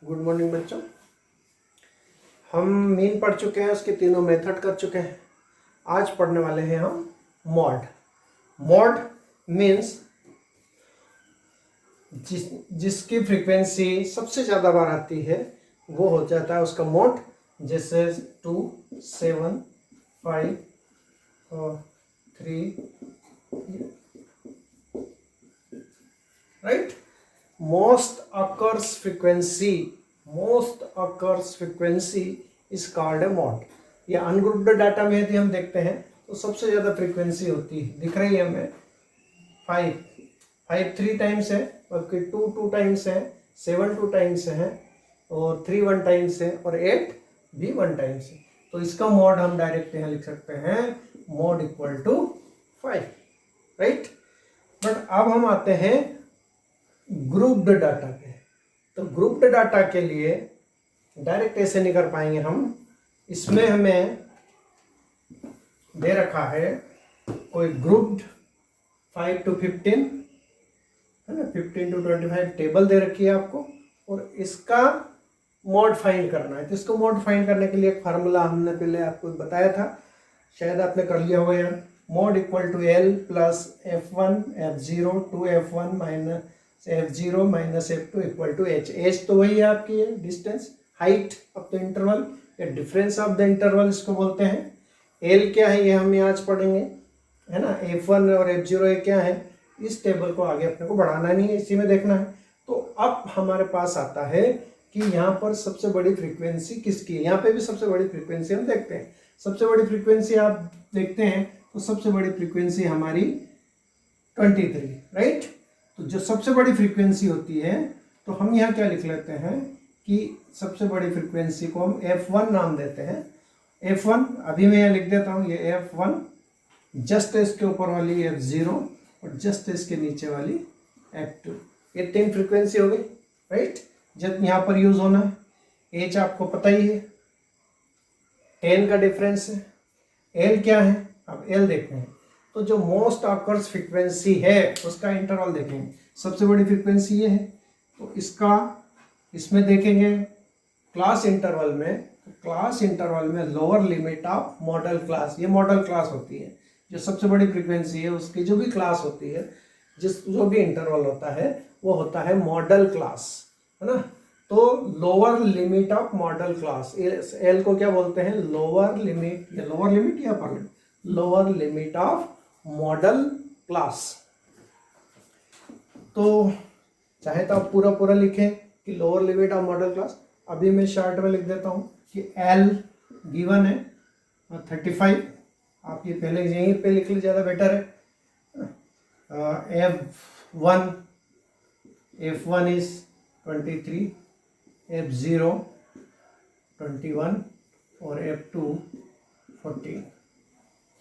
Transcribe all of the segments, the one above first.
Good morning बच्चों। हम mean पढ़ चुके हैं, उसके तीनों मेथड कर चुके हैं। आज पढ़ने वाले हैं हम मॉड। मॉड मीन्स जिसकी फ्रीक्वेंसी सबसे ज़्यादा बार आती है वो हो जाता है उसका मॉड। जैसे 2, 7, 5 और 3, right. most occurs frequency is called a mod। ये अनग्रुप्ड डाटा में यदि हम देखते हैं तो सबसे ज्यादा फ्रीक्वेंसी होती है, दिख रही है हमें 5 3 टाइम्स है, बल्कि 2 टाइम्स है, 7 2 टाइम्स है और 3 1 टाइम्स है और 8 भी 1 टाइम्स है। तो इसका मॉड हम डायरेक्ट यहाँ लिख सकते हैं mod equal to 5, right. But अब हम आते हैं ग्रुप्ड डाटा पे। तो ग्रुप्ड डाटा के लिए डायरेक्ट ऐसे नहीं कर पाएंगे हम। इसमें हमें दे रखा है कोई ग्रुप्ड 5 to 15 है ना, 15 to 25 टेबल दे रखी है आपको, और इसका मॉड फाइंड करना है। तो इसको मॉड फाइंड करने के लिए एक फार्मूला हमने पहले आपको बताया था, शायद आपने कर लिया होगा यार। Mod equal to L plus F1 F0 two F1 minus F0 minus F2 equal to H. H तो वही है आपकी है distance, height of the interval या डिफरेंस ऑफ द इंटरवल इसको बोलते हैं। एल क्या है ये हम आज पढ़ेंगे, है ना। F1 और F0 ये क्या है, इस टेबल को आगे अपने को बढ़ाना नहीं है, इसी में देखना है। तो अब हमारे पास आता है कि यहाँ पर सबसे बड़ी फ्रीक्वेंसी किसकी है। यहाँ पे भी सबसे बड़ी फ्रीक्वेंसी हम देखते हैं। सबसे बड़ी फ्रीक्वेंसी आप देखते हैं तो सबसे बड़ी फ्रीक्वेंसी हमारी 23, राइट। तो जो सबसे बड़ी फ्रीक्वेंसी होती है तो हम यहाँ क्या लिख लेते हैं कि सबसे बड़ी फ्रीक्वेंसी को हम F1 नाम देते हैं। F1 अभी मैं यहाँ लिख देता हूँ, ये F1, जस्ट इसके ऊपर वाली F0 और जस्ट इसके नीचे वाली F2। ये 3 फ्रीक्वेंसी हो गई, राइट। जब यहाँ पर यूज होना है एच आपको पता ही है, 10 का डिफरेंस है। एल क्या है, अब एल देखते हैं। तो जो मोस्ट ऑकर्स फ्रीक्वेंसी है उसका इंटरवल देखेंगे। सबसे बड़ी फ्रीक्वेंसी ये है, तो इसका इसमें देखेंगे क्लास इंटरवल में। तो क्लास इंटरवल में lower limit of modal class, ये मॉडल क्लास होती है। जो सबसे बड़ी फ्रीक्वेंसी है उसकी जो भी क्लास होती है, जो भी इंटरवल होता है वो होता है मॉडल क्लास, है ना। तो lower limit of modal class, L को क्या बोलते हैं, लोअर लिमिट या upper limit, lower limit of modal class. तो चाहे तो आप पूरा लिखें कि lower limit of modal class. अभी मैं शॉर्ट में लिख देता हूं कि एल गिवन है 35। आप ये पहले यहीं पे लिख लीजिए, ज़्यादा बेटर है। F1 इज 23, F0 21 और F2 14।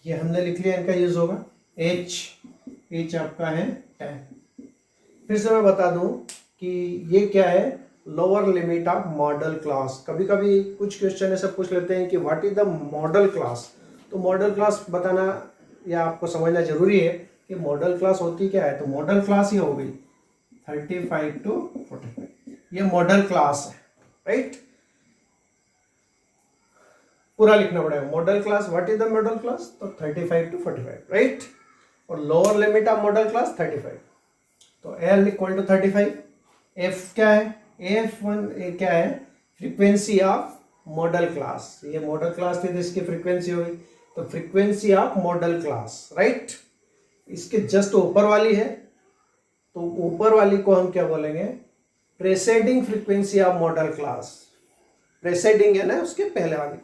ये हमने लिख लिया, इनका यूज होगा। H आपका है 10। फिर से मैं बता दूं कि ये क्या है, lower limit of modal class. कभी कभी कुछ क्वेश्चन ऐसे पूछ लेते हैं कि what is the model class. तो मॉडल क्लास बताना या आपको समझना जरूरी है कि मॉडल क्लास होती क्या है। तो मॉडल क्लास ये हो गई 35 to 45, ये मॉडल क्लास है, राइट। पूरा लिखना पड़ेगा model class, what is the model class, तो 35 to 45, राइट। और lower limit of modal class 35। तो L इक्वल टू 35। F क्या है, F1 क्या है, फ्रीक्वेंसी ऑफ मॉडल क्लास। ये मॉडल क्लास थी तो इसकी फ्रीक्वेंसी होगी, तो frequency of modal class, right. इसके जस्ट ऊपर वाली है, तो ऊपर वाली को हम क्या बोलेंगे, प्रेसेडिंग फ्रीक्वेंसी ऑफ मॉडल क्लास। प्रेसेडिंग है ना उसके पहले वाली,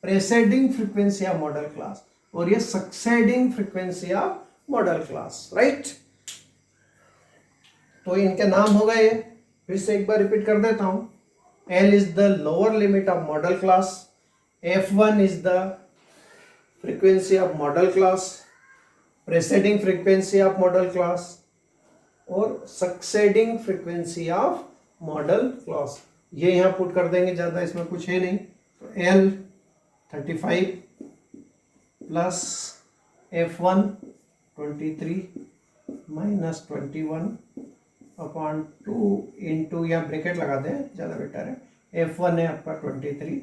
प्रेसेडिंग फ्रीक्वेंसी ऑफ मॉडल क्लास। और ये succeeding frequency of modal class, right. तो इनके नाम हो गए। फिर से एक बार रिपीट कर देता हूं। L is the lower limit of modal class, F1 is the frequency of modal class, preceding frequency of modal class और succeeding frequency of modal class. ये यहां पुट कर देंगे, ज्यादा इसमें कुछ है नहीं। तो L 35 plus F1 23 minus 21 upon 2 into, या ब्रैकेट लगा दें ज़्यादा बेटर है, F1 है आपका 23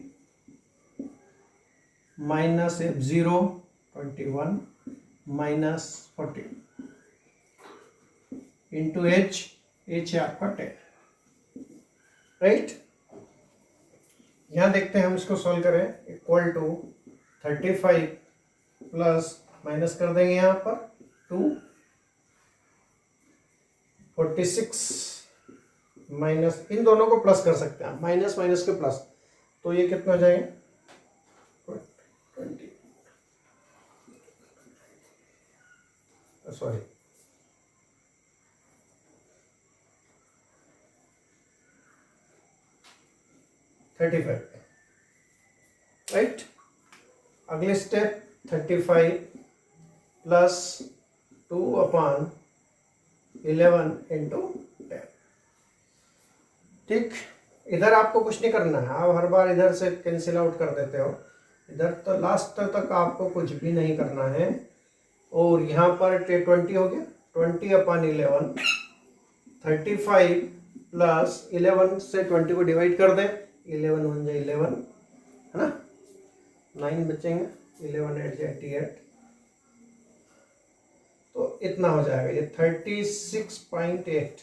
minus F0 21 minus 14 into H है आपका 10, राइट। यहाँ देखते हैं हम इसको सॉल्व करें, इक्वल टू 35 प्लस माइनस कर देंगे यहाँ पर 2 46 माइनस, इन दोनों को प्लस कर सकते हैं माइनस माइनस के प्लस, तो ये कितना हो जाएगा 20, सॉरी 35, राइट। अगले स्टेप 35 प्लस 2 अपॉन 11 इंटू 10, ठीक। इधर आपको कुछ नहीं करना है, आप हर बार इधर से कैंसिल आउट कर देते हो, इधर तो लास्ट तक आपको कुछ भी नहीं करना है। और यहाँ पर 20 हो गया, 20 अपॉन 11, 35 प्लस 11 से 20 को डिवाइड कर दें, 11 1 जाए 11, है ना, 9 बचेंगे, 11 8 जाए 88, तो इतना हो जाएगा, ये 36.8,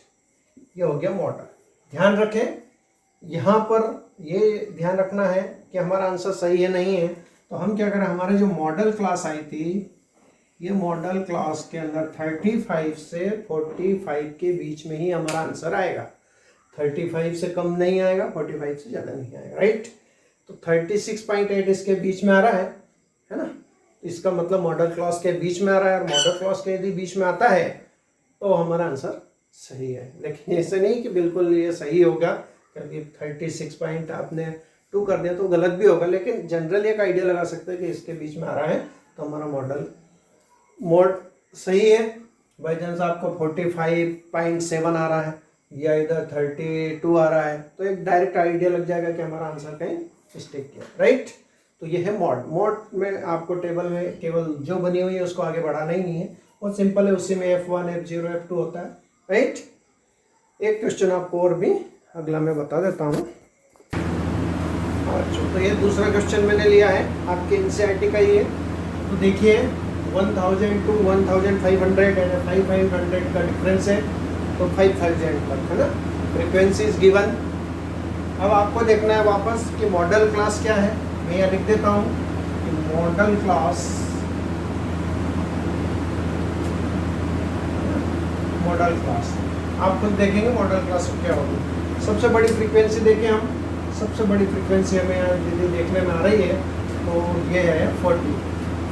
ये हो गया मॉडल। ध्यान रखें यहाँ पर ये ध्यान रखना है कि हमारा आंसर सही है नहीं है, तो हम क्या करें, हमारे जो मॉडल क्लास आई थी, ये मॉडल क्लास के अंदर 35 से 45 के बीच में ही हमारा आंसर आएगा, 35 से कम नहीं आएगा, 45 से ज़्यादा नहीं आएगा, राइट। तो 36.8 इसके बीच में आ रहा है ना, इसका मतलब मॉडल क्लास के बीच में आ रहा है, और मॉडल क्लास के यदि बीच में आता है तो हमारा आंसर सही है। लेकिन ऐसे नहीं कि बिल्कुल ये सही होगा, क्योंकि 36 आपने 2 कर दिया तो गलत भी होगा, लेकिन जनरली एक आइडिया लगा सकते हैं कि इसके बीच में आ रहा है तो हमारा मोड सही है। बाई चांस आपको 45.7 आ रहा है या इधर 32 आ रहा है, तो एक डायरेक्ट आइडिया लग जाएगा कि हमारा आंसर कहीं मिस्टेक किया, राइट। तो ये है मोड में आपको टेबल में केवल जो बनी हुई है उसको आगे बढ़ाना ही नहीं है, बहुत सिंपल है, उसी में F1 F0 F2 होता है, राइट। एक क्वेश्चन आपको और भी अगला मैं बता देता हूँ। अच्छा, तो ये दूसरा क्वेश्चन मैंने लिया है, आपके एनसीईआरटी का ही है। तो देखिए 1000 to 1500 एंड 500 का डिफरेंस है, तो 5000 तक, है ना, फ्रीक्वेंसी इज गिवन। अब आपको देखना है वापस कि मॉडल क्लास क्या है। मैं यहाँ लिख देता हूँ कि मॉडल क्लास आप खुद देखेंगे मॉडल क्लास क्या होगी। सबसे बड़ी फ्रीक्वेंसी देखें हम, सबसे बड़ी फ्रीक्वेंसी हमें यदि देखने में आ रही है तो ये है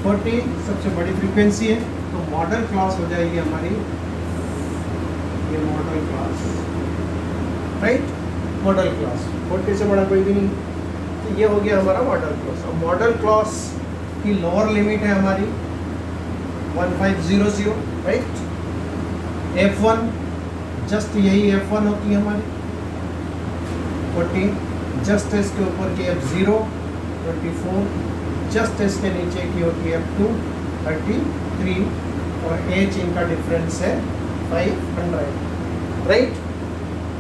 40 सबसे बड़ी फ्रीक्वेंसी है, तो मॉडल क्लास हो जाएगी हमारी ये model class, right. Model class 40 से बड़ा कोई भी नहीं, तो ये हो गया हमारा मॉडल क्लास। अब मॉडल क्लास की लोअर लिमिट है हमारी 1500, राइट। F1 जस्ट यही F1 होती है हमारी 14, जस्ट इसके ऊपर की F0 24, जस्ट इसके नीचे की होती है F2 33, और एज इनका डिफरेंस है 500, राइट।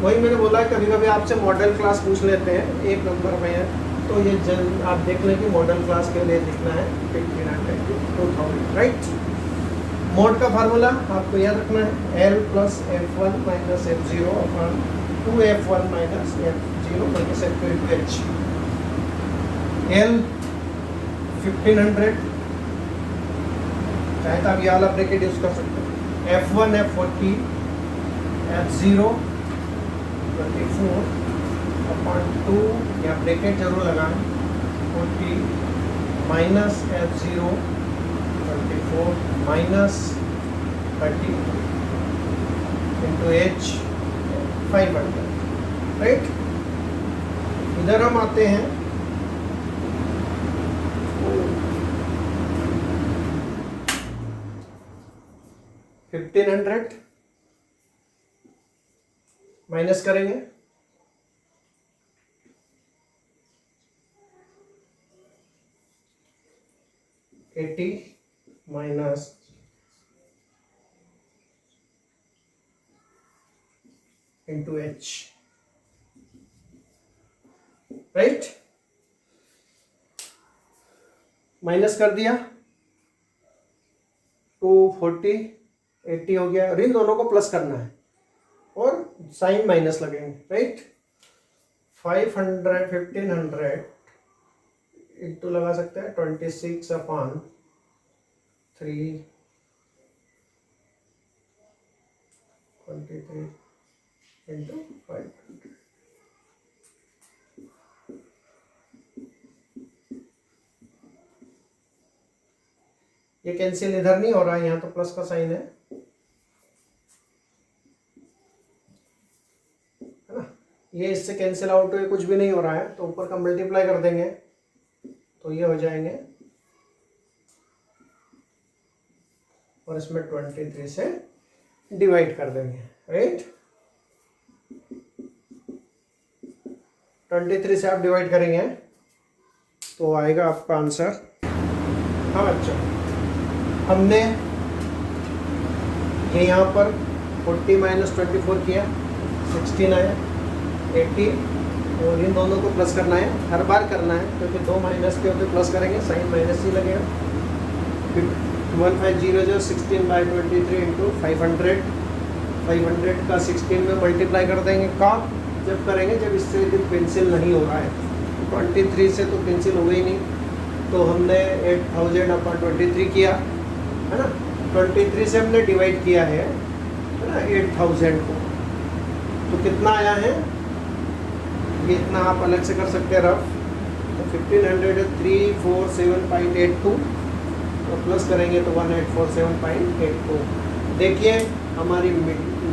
वही मैंने बोला कभी कभी आपसे मॉडल क्लास पूछ लेते हैं, एक नंबर में है, तो ये आप देख लें कि मॉडल क्लास के लिए लिखना है 1500 to 2000, राइट। मोड का फार्मूला आपको याद रखना है, L plus F1 minus F0 upon 2F1 minus F0 minus F2 H। L 1500, चाहे तो आप ये वाला ब्रैकेट यूज कर सकते हैं, F1 F40 F0 24 अपॉन 2, या ब्रैकेट जरूर लगाएं, 40 minus F0 24 minus 30 into H 500, right. इधर हम आते हैं 1500 माइनस करेंगे 80 minus into H, right. Minus कर दिया, 240 80 हो गया, और इन दोनों को प्लस करना है और साइन माइनस लगेंगे, राइट। 500 1500 इंटू लगा सकते हैं 26/3 23 इंटू 500। ये कैंसिल इधर नहीं हो रहा है, यहाँ तो प्लस का साइन है ना। ये इससे कैंसिल आउट हुए, कुछ भी नहीं हो रहा है, तो ऊपर का मल्टीप्लाई कर देंगे तो ये हो जाएंगे, और इसमें 23 से डिवाइड कर देंगे, राइट। 23 से आप डिवाइड करेंगे तो आएगा आपका आंसर। हाँ बच्चों, हमने ये यहाँ पर 40 माइनस 24 किया, 16 आया, 80, और इन दोनों को प्लस करना है, हर बार करना है, क्योंकि दो माइनस के होते प्लस करेंगे, साइन माइनस ही लगेगा। 1500 16/23 इंटू 500, 500 का 16 में मल्टीप्लाई कर देंगे। कब? जब करेंगे जब इससे पेंसिल नहीं हो रहा है। 23 से तो पेंसिल हो ही नहीं, तो हमने 8000/23 किया, है ना। 23 से हमने डिवाइड किया है ना 8000 को, तो कितना आया है ये, इतना आप अलग से कर सकते हैं रफ। तो 1500 347.82, तो प्लस करेंगे तो 1847.82। देखिए हमारी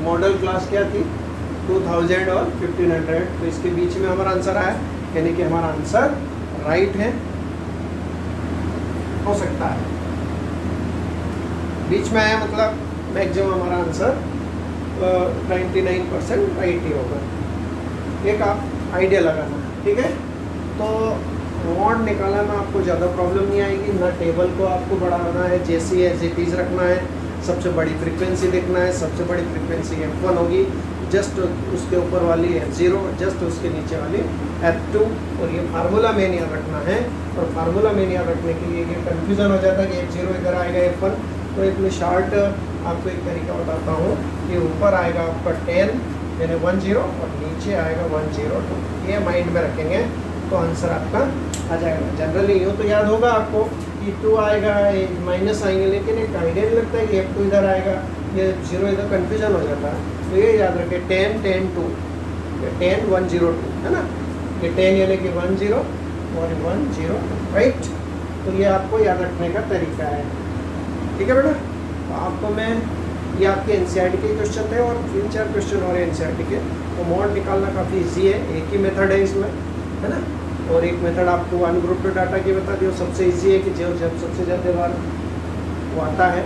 मॉडल क्लास क्या थी, 2000 और 1500, तो इसके बीच में हमारा आंसर आया, यानी कि हमारा आंसर राइट है, हो सकता है बीच में आया, मतलब मैक्सिमम हमारा आंसर 99% राइट ही होगा। एक आप आइडिया लगाना, ठीक है। तो मॉड निकालना आपको ज़्यादा प्रॉब्लम नहीं आएगी, ना टेबल को आपको बढ़ाना है, जैसी एज इट इज़ रखना है, सबसे बड़ी फ्रीक्वेंसी देखना है, सबसे बड़ी फ्रीक्वेंसी F1 होगी, जस्ट उसके ऊपर वाली F0, जस्ट उसके नीचे वाली F2, और ये फार्मूला मेन याद रखना है। और फार्मूला मेन याद रखने के लिए ये कन्फ्यूज़न हो जाता है कि F0 इधर आएगा F1, तो एक मैं शार्ट आपको एक तरीका बताता हूँ कि ऊपर आएगा आपका 10 यानी 10 और नीचे आएगा 102, ये माइंड में रखेंगे तो आंसर आपका आ जाएगा। जनरली यूँ तो याद होगा आपको कि 2 आएगा, माइनस आएंगे, लेकिन एक आइडिया नहीं लगता है कि F2 इधर आएगा, ये 0 इधर कन्फ्यूजन हो जाता है। तो ये याद रखें 10 10 2, 10 102 है ना, ये 10 यानी कि 10 और 102, राइट। तो ये आपको याद रखने का तरीका है, ठीक है बेटा। तो आपको मैं ये आपके एनसीईआरटी के क्वेश्चन थे और 3-4 क्वेश्चन और एनसीईआरटी के, तो मॉड निकालना काफ़ी इजी है, एक ही मेथड है इसमें, है ना। और एक मेथड आपको अनग्रुप्ड डाटा की बता दी, सबसे इजी है कि जो जब सबसे ज़्यादा बार वो आता है